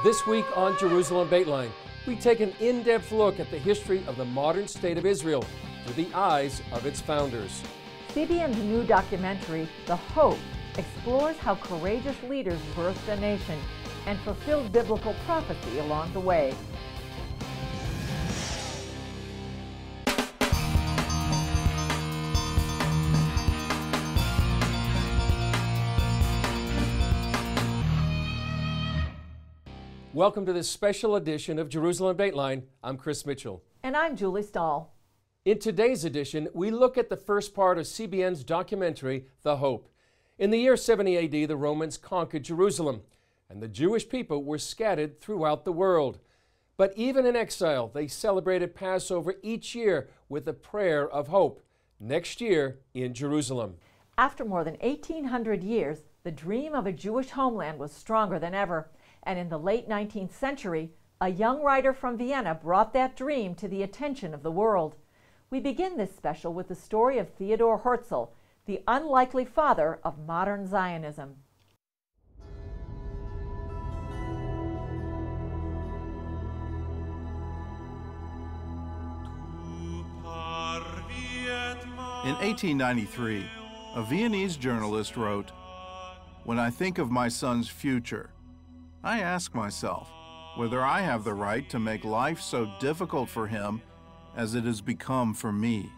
This week on Jerusalem Dateline, we take an in-depth look at the history of the modern state of Israel through the eyes of its founders. CBN's new documentary, The Hope, explores how courageous leaders birthed a nation and fulfilled biblical prophecy along the way. Welcome to this special edition of Jerusalem Dateline. I'm Chris Mitchell. And I'm Julie Stahl. In today's edition, we look at the first part of CBN's documentary, The Hope. In the year 70 AD, the Romans conquered Jerusalem, and the Jewish people were scattered throughout the world. But even in exile, they celebrated Passover each year with a prayer of hope, next year in Jerusalem. After more than 1,800 years, the dream of a Jewish homeland was stronger than ever. And in the late 19th century, a young writer from Vienna brought that dream to the attention of the world. We begin this special with the story of Theodor Herzl, the unlikely father of modern Zionism. In 1893, a Viennese journalist wrote, "When I think of my son's future, I ask myself whether I have the right to make life so difficult for him as it has become for me.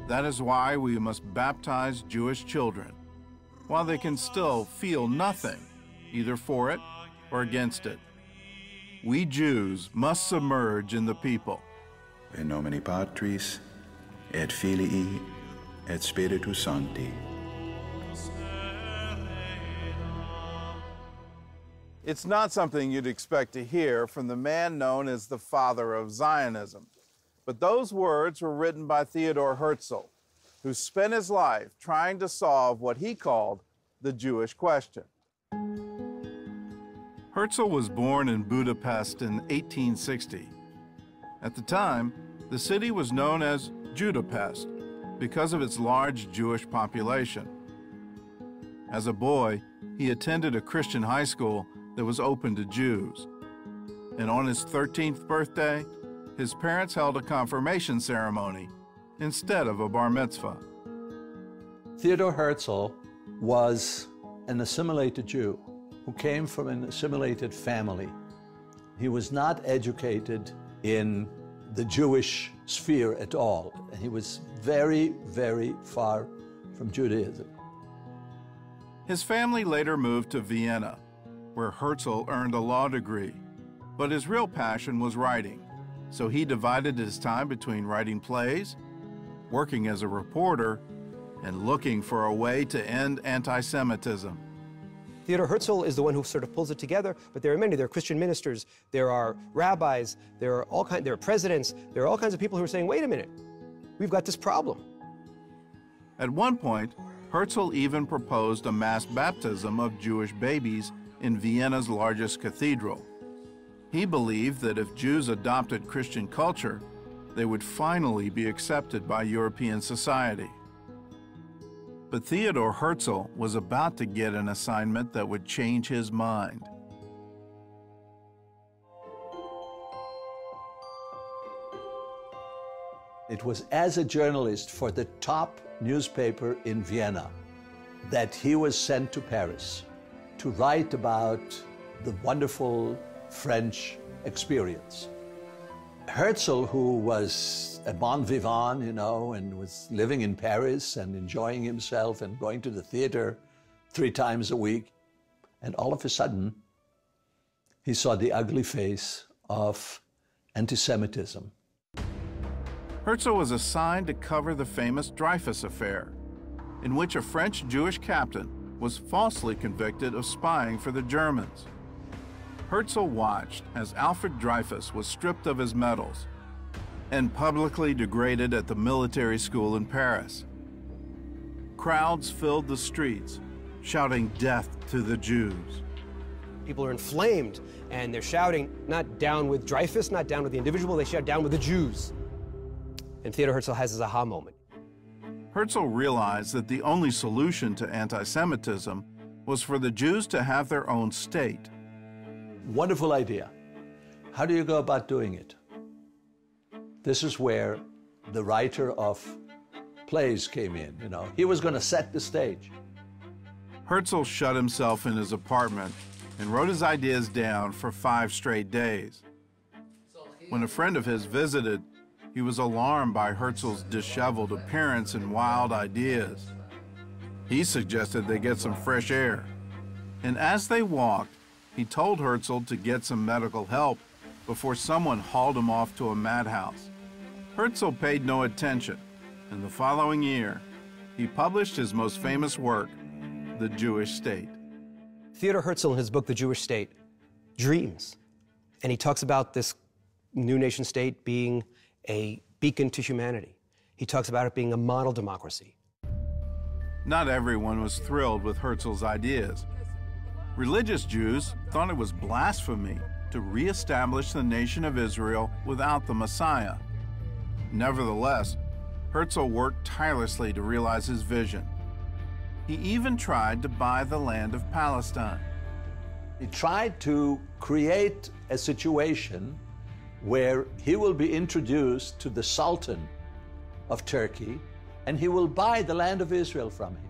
That is why we must baptize Jewish children, while they can still feel nothing, either for it or against it. We Jews must submerge in the people." In nomine Patris, et Filii, et Spiritus Sancti. It's not something you'd expect to hear from the man known as the father of Zionism. But those words were written by Theodor Herzl, who spent his life trying to solve what he called the Jewish question. Herzl was born in Budapest in 1860. At the time, the city was known as Judapest because of its large Jewish population. As a boy, he attended a Christian high school that was open to Jews. And on his 13th birthday, his parents held a confirmation ceremony instead of a bar mitzvah. Theodor Herzl was an assimilated Jew who came from an assimilated family. He was not educated in the Jewish sphere at all. He was very, very far from Judaism. His family later moved to Vienna, where Herzl earned a law degree. But his real passion was writing, so he divided his time between writing plays, working as a reporter, and looking for a way to end anti-Semitism. Theodor Herzl is the one who sort of pulls it together, but there are many. There are Christian ministers, there are rabbis, there are presidents, there are all kinds of people who are saying, wait a minute, we've got this problem. At one point, Herzl even proposed a mass baptism of Jewish babies in Vienna's largest cathedral. He believed that if Jews adopted Christian culture, they would finally be accepted by European society. But Theodor Herzl was about to get an assignment that would change his mind. It was as a journalist for the top newspaper in Vienna that he was sent to Paris to write about the wonderful French experience. Herzl, who was a bon vivant, you know, and was living in Paris and enjoying himself and going to the theater 3 times a week, and all of a sudden, he saw the ugly face of anti-Semitism. Herzl was assigned to cover the famous Dreyfus affair, in which a French Jewish captain was falsely convicted of spying for the Germans. Herzl watched as Alfred Dreyfus was stripped of his medals and publicly degraded at the military school in Paris. Crowds filled the streets, shouting death to the Jews. People are inflamed, and they're shouting, not down with Dreyfus, not down with the individual, they shout down with the Jews. And Theodor Herzl has his aha moment. Herzl realized that the only solution to anti-Semitism was for the Jews to have their own state, Wonderful idea. How do you go about doing it? This is where the writer of plays came in, you know. He was going to set the stage. Herzl shut himself in his apartment and wrote his ideas down for 5 straight days. When a friend of his visited, he was alarmed by Herzl's disheveled appearance and wild ideas. He suggested they get some fresh air. And as they walked, he told Herzl to get some medical help before someone hauled him off to a madhouse. Herzl paid no attention, and the following year, he published his most famous work, The Jewish State. Theodor Herzl, in his book, The Jewish State, dreams. And he talks about this new nation state being a beacon to humanity. He talks about it being a model democracy. Not everyone was thrilled with Herzl's ideas. Religious Jews thought it was blasphemy to reestablish the nation of Israel without the Messiah. Nevertheless, Herzl worked tirelessly to realize his vision. He even tried to buy the land of Palestine. He tried to create a situation where he will be introduced to the Sultan of Turkey, and he will buy the land of Israel from him.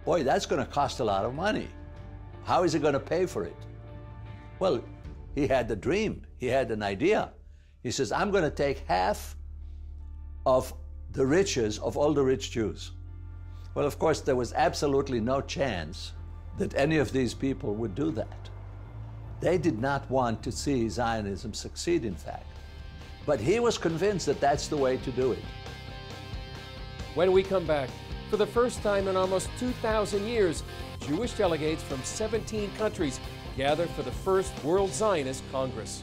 Boy, that's going to cost a lot of money. How is he going to pay for it? Well, he had the dream. He had an idea. He says, I'm going to take half of the riches of all the rich Jews. Well, of course, there was absolutely no chance that any of these people would do that. They did not want to see Zionism succeed, in fact. But he was convinced that that's the way to do it. When we come back, for the first time in almost 2,000 years, Jewish delegates from 17 countries gather for the first World Zionist Congress.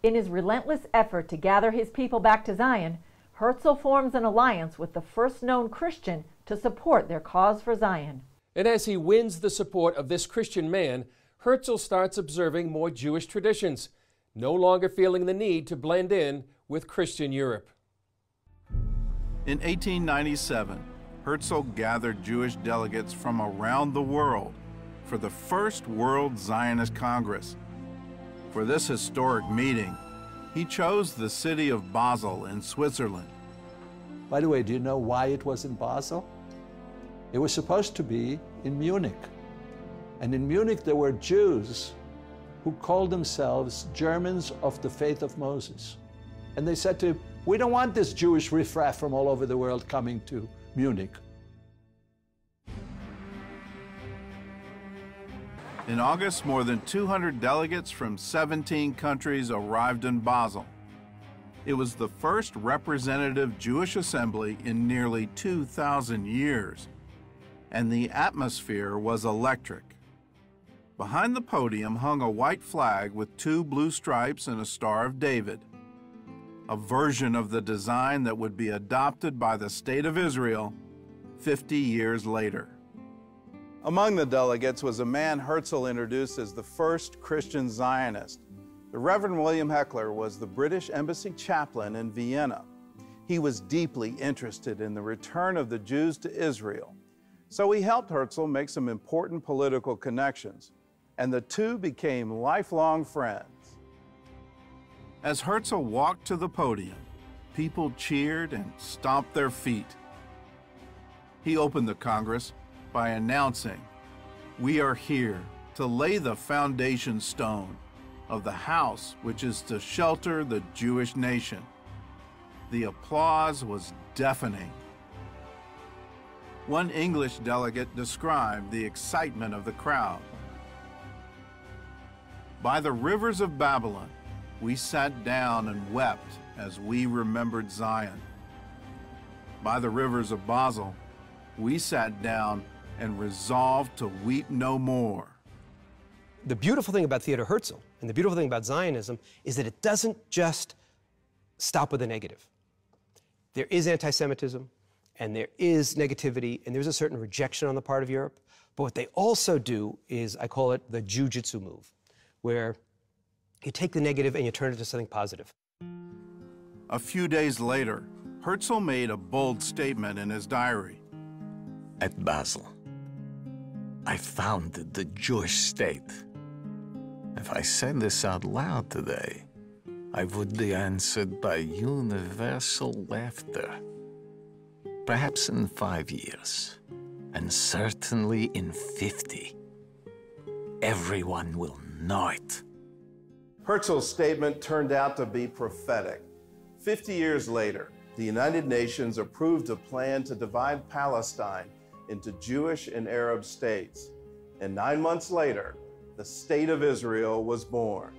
In his relentless effort to gather his people back to Zion, Herzl forms an alliance with the first known Christian to support their cause for Zion. And as he wins the support of this Christian man, Herzl starts observing more Jewish traditions, no longer feeling the need to blend in with Christian Europe. In 1897, Herzl gathered Jewish delegates from around the world for the first World Zionist Congress. For this historic meeting, he chose the city of Basel in Switzerland. By the way, do you know why it was in Basel? It was supposed to be in Munich. And in Munich, there were Jews who called themselves Germans of the faith of Moses. And they said to him, we don't want this Jewish riffraff from all over the world coming to Munich. In August, more than 200 delegates from 17 countries arrived in Basel. It was the first representative Jewish assembly in nearly 2,000 years, and the atmosphere was electric. Behind the podium hung a white flag with 2 blue stripes and a Star of David, a version of the design that would be adopted by the State of Israel 50 years later. Among the delegates was a man Herzl introduced as the first Christian Zionist. The Reverend William Heckler was the British embassy chaplain in Vienna. He was deeply interested in the return of the Jews to Israel, so he helped Herzl make some important political connections, and the two became lifelong friends. As Herzl walked to the podium, people cheered and stomped their feet. He opened the Congress by announcing, "We are here to lay the foundation stone of the house which is to shelter the Jewish nation." The applause was deafening. One English delegate described the excitement of the crowd. "By the rivers of Babylon, we sat down and wept as we remembered Zion. By the rivers of Basel, we sat down and resolved to weep no more." The beautiful thing about Theodor Herzl and the beautiful thing about Zionism is that it doesn't just stop with the negative. There is anti-Semitism, and there is negativity, and there's a certain rejection on the part of Europe. But what they also do is, I call it the jujitsu move, where you take the negative and you turn it into something positive. A few days later, Herzl made a bold statement in his diary. At Basel, I founded the Jewish state. If I said this out loud today, I would be answered by universal laughter. Perhaps in 5 years, and certainly in 50, everyone will know it. Herzl's statement turned out to be prophetic. 50 years later, the United Nations approved a plan to divide Palestine into Jewish and Arab states. And 9 months later, the State of Israel was born.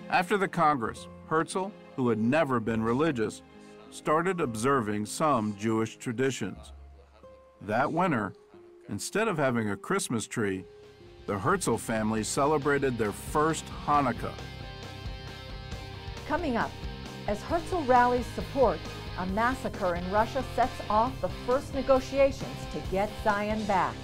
After the Congress, Herzl, who had never been religious, started observing some Jewish traditions. That winter, instead of having a Christmas tree, the Herzl family celebrated their first Hanukkah. Coming up, as Herzl rallies support, a massacre in Russia sets off the first negotiations to get Zion back.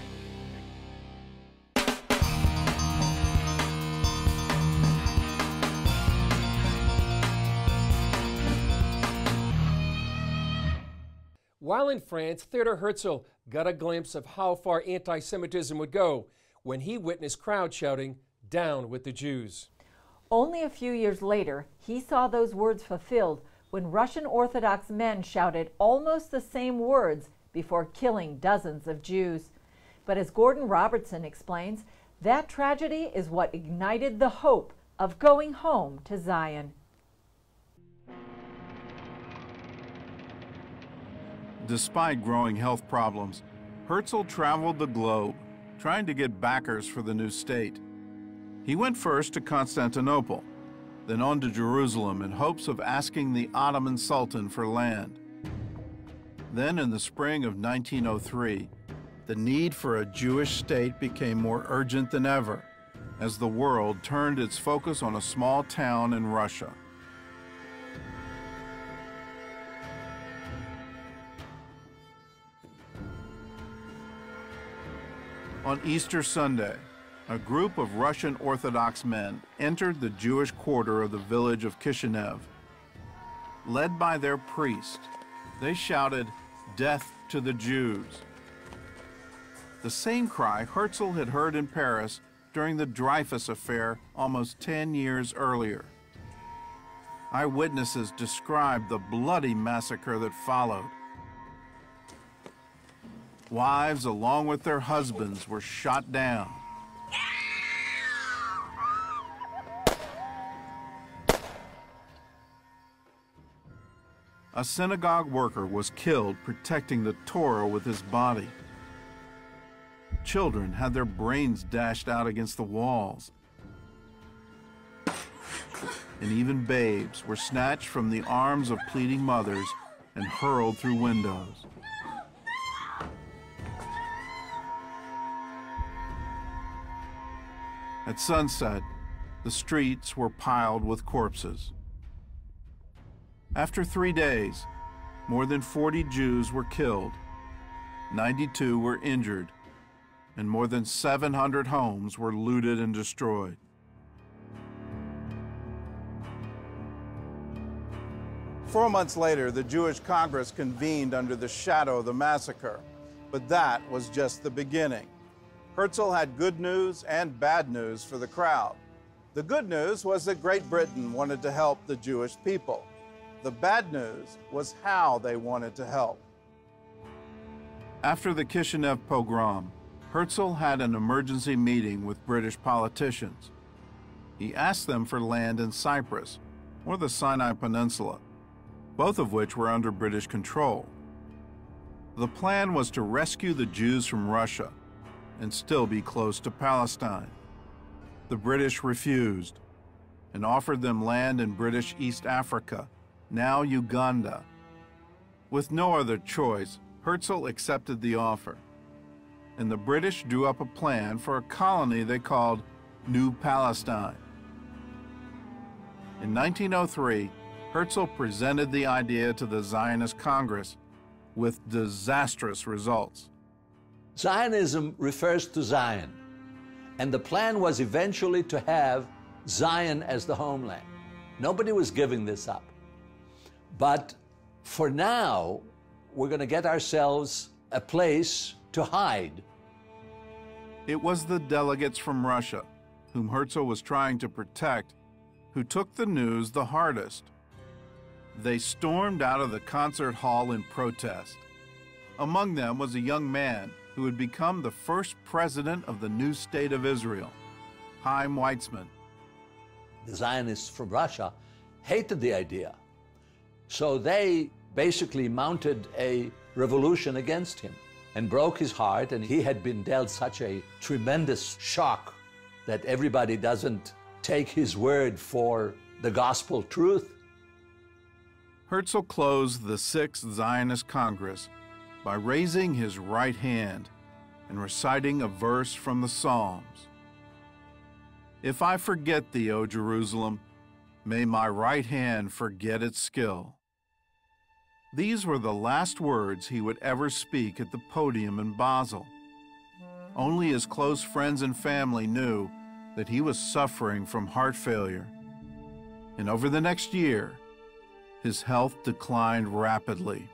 While in France, Theodor Herzl got a glimpse of how far anti-Semitism would go when he witnessed crowds shouting, "Down with the Jews." Only a few years later, he saw those words fulfilled when Russian Orthodox men shouted almost the same words before killing dozens of Jews. But as Gordon Robertson explains, that tragedy is what ignited the hope of going home to Zion. Despite growing health problems, Herzl traveled the globe, trying to get backers for the new state. He went first to Constantinople, then on to Jerusalem in hopes of asking the Ottoman Sultan for land. Then in the spring of 1903, the need for a Jewish state became more urgent than ever, as the world turned its focus on a small town in Russia. On Easter Sunday, a group of Russian Orthodox men entered the Jewish quarter of the village of Kišinev. Led by their priest, they shouted, "Death to the Jews." The same cry Herzl had heard in Paris during the Dreyfus affair almost 10 years earlier. Eyewitnesses described the bloody massacre that followed. Wives, along with their husbands, were shot down. A synagogue worker was killed protecting the Torah with his body. Children had their brains dashed out against the walls. And even babes were snatched from the arms of pleading mothers and hurled through windows. At sunset, the streets were piled with corpses. After 3 days, more than 40 Jews were killed, 92 were injured, and more than 700 homes were looted and destroyed. Four months later, the Jewish Congress convened under the shadow of the massacre, but that was just the beginning. Herzl had good news and bad news for the crowd. The good news was that Great Britain wanted to help the Jewish people. The bad news was how they wanted to help. After the Kishinev pogrom, Herzl had an emergency meeting with British politicians. He asked them for land in Cyprus or the Sinai Peninsula, both of which were under British control. The plan was to rescue the Jews from Russia and still be close to Palestine. The British refused and offered them land in British East Africa, now Uganda. With no other choice, Herzl accepted the offer, and the British drew up a plan for a colony they called New Palestine. In 1903, Herzl presented the idea to the Zionist Congress with disastrous results. Zionism refers to Zion, and the plan was eventually to have Zion as the homeland. Nobody was giving this up. But for now, we're going to get ourselves a place to hide. It was the delegates from Russia, whom Herzl was trying to protect, who took the news the hardest. They stormed out of the concert hall in protest. Among them was a young man who would become the first president of the new state of Israel, Chaim Weizmann. The Zionists from Russia hated the idea, so they basically mounted a revolution against him and broke his heart, and he had been dealt such a tremendous shock that everybody doesn't take his word for the gospel truth. Herzl closed the Sixth Zionist Congress by raising his right hand and reciting a verse from the Psalms. If I forget thee, O Jerusalem, may my right hand forget its skill. These were the last words he would ever speak at the podium in Basel. Only his close friends and family knew that he was suffering from heart failure. And over the next year, his health declined rapidly.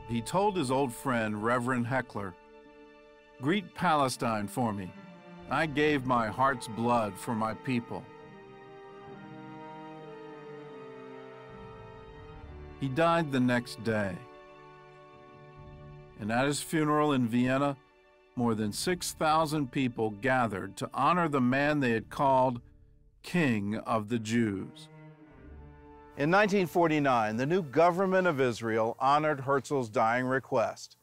He told his old friend, Reverend Heckler, "Greet Palestine for me. I gave my heart's blood for my people." He died the next day. And at his funeral in Vienna, more than 6,000 people gathered to honor the man they had called King of the Jews. In 1949, the new government of Israel honored Herzl's dying request.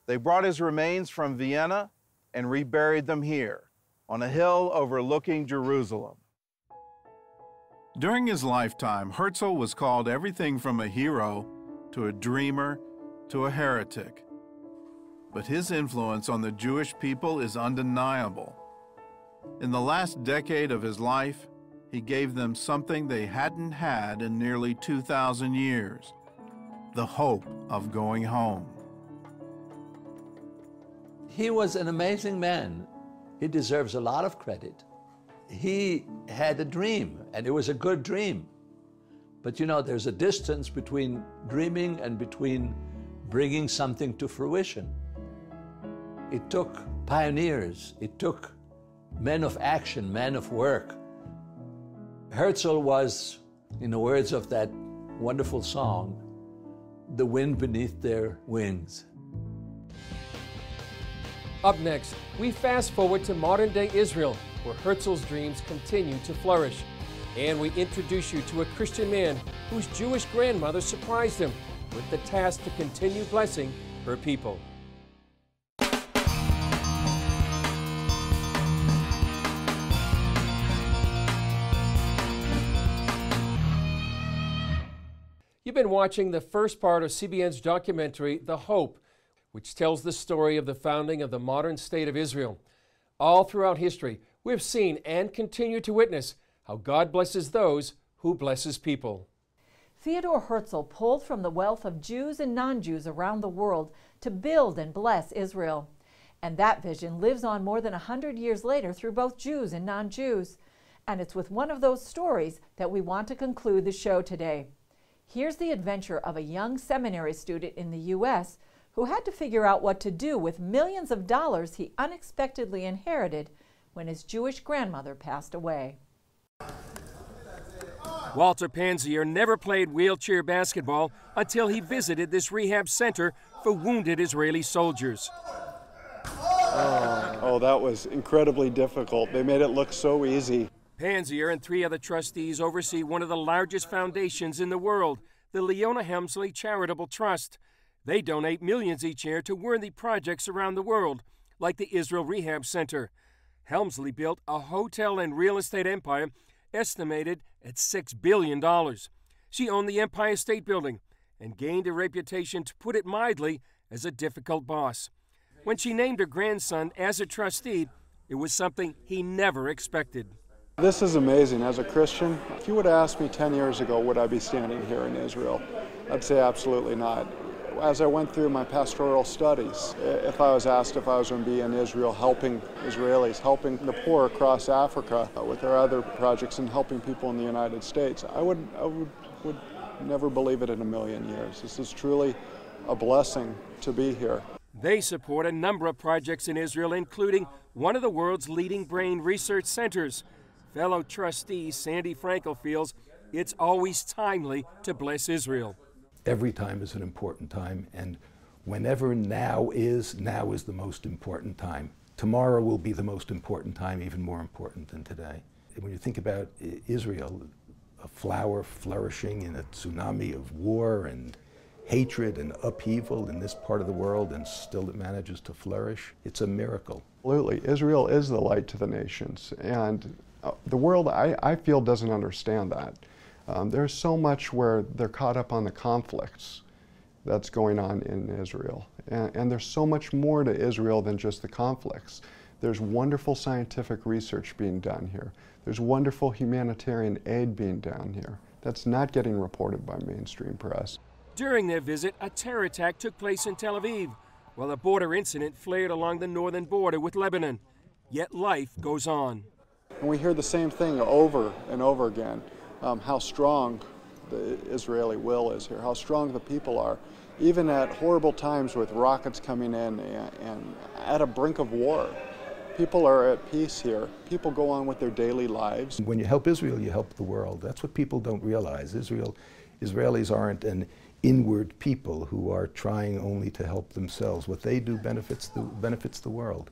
They brought his remains from Vienna and reburied them here, on a hill overlooking Jerusalem. During his lifetime, Herzl was called everything from a hero to a dreamer to a heretic. But his influence on the Jewish people is undeniable. In the last decade of his life, he gave them something they hadn't had in nearly 2,000 years, the hope of going home. He was an amazing man. He deserves a lot of credit. He had a dream, and it was a good dream. But you know, there's a distance between dreaming and between bringing something to fruition. It took pioneers. It took men of action, men of work. Herzl was, in the words of that wonderful song, the wind beneath their wings. Up next, we fast forward to modern-day Israel, where Herzl's dreams continue to flourish. And we introduce you to a Christian man whose Jewish grandmother surprised him with the task to continue blessing her people. You've been watching the first part of CBN's documentary, The Hope, which tells the story of the founding of the modern state of Israel. All throughout history, we've seen and continue to witness how God blesses those who bless His people. Theodor Herzl pulled from the wealth of Jews and non-Jews around the world to build and bless Israel. And that vision lives on more than 100 years later through both Jews and non-Jews. And it's with one of those stories that we want to conclude the show today. Here's the adventure of a young seminary student in the U.S. who had to figure out what to do with millions of dollars he unexpectedly inherited when his Jewish grandmother passed away. Walter Panzier never played wheelchair basketball until he visited this rehab center for wounded Israeli soldiers. Oh, that was incredibly difficult. They made it look so easy. Panzier and 3 other trustees oversee one of the largest foundations in the world, the Leona Helmsley Charitable Trust. They donate millions each year to worthy projects around the world, like the Israel Rehab Center. Helmsley built a hotel and real estate empire estimated at $6 billion. She owned the Empire State Building and gained a reputation, to put it mildly, as a difficult boss. When she named her grandson as a trustee, it was something he never expected. This is amazing. As a Christian, if you would have asked me 10 years ago, would I be standing here in Israel? I'd say absolutely not. As I went through my pastoral studies, if I was asked if I was going to be in Israel helping Israelis, helping the poor across Africa with our other projects and helping people in the United States, I would never believe it in a million years. This is truly a blessing to be here. They support a number of projects in Israel, including one of the world's leading brain research centers. Fellow trustee Sandy Frankel feels it's always timely to bless Israel. Every time is an important time, and whenever now is the most important time. Tomorrow will be the most important time, even more important than today. When you think about Israel, a flower flourishing in a tsunami of war and hatred and upheaval in this part of the world, and still it manages to flourish, it's a miracle. Absolutely. Israel is the light to the nations, and the world, I feel, doesn't understand that. There's so much where they're caught up on the conflicts that's going on in Israel. And there's so much more to Israel than just the conflicts. There's wonderful scientific research being done here. There's wonderful humanitarian aid being done here. That's not getting reported by mainstream press. During their visit, a terror attack took place in Tel Aviv, while a border incident flared along the northern border with Lebanon. Yet life goes on. And we hear the same thing over and over again. How strong the Israeli will is here, how strong the people are, even at horrible times with rockets coming in and at a brink of war. People are at peace here. People go on with their daily lives. When you help Israel, you help the world. That's what people don't realize. Israelis aren't an inward people who are trying only to help themselves. What they do benefits the world.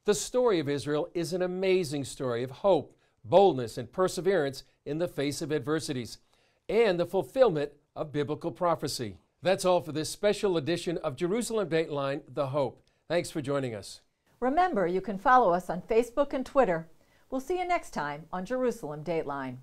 The story of Israel is an amazing story of hope, boldness, and perseverance in the face of adversities, and the fulfillment of biblical prophecy. That's all for this special edition of Jerusalem Dateline, The Hope. Thanks for joining us. Remember, you can follow us on Facebook and Twitter. We'll see you next time on Jerusalem Dateline.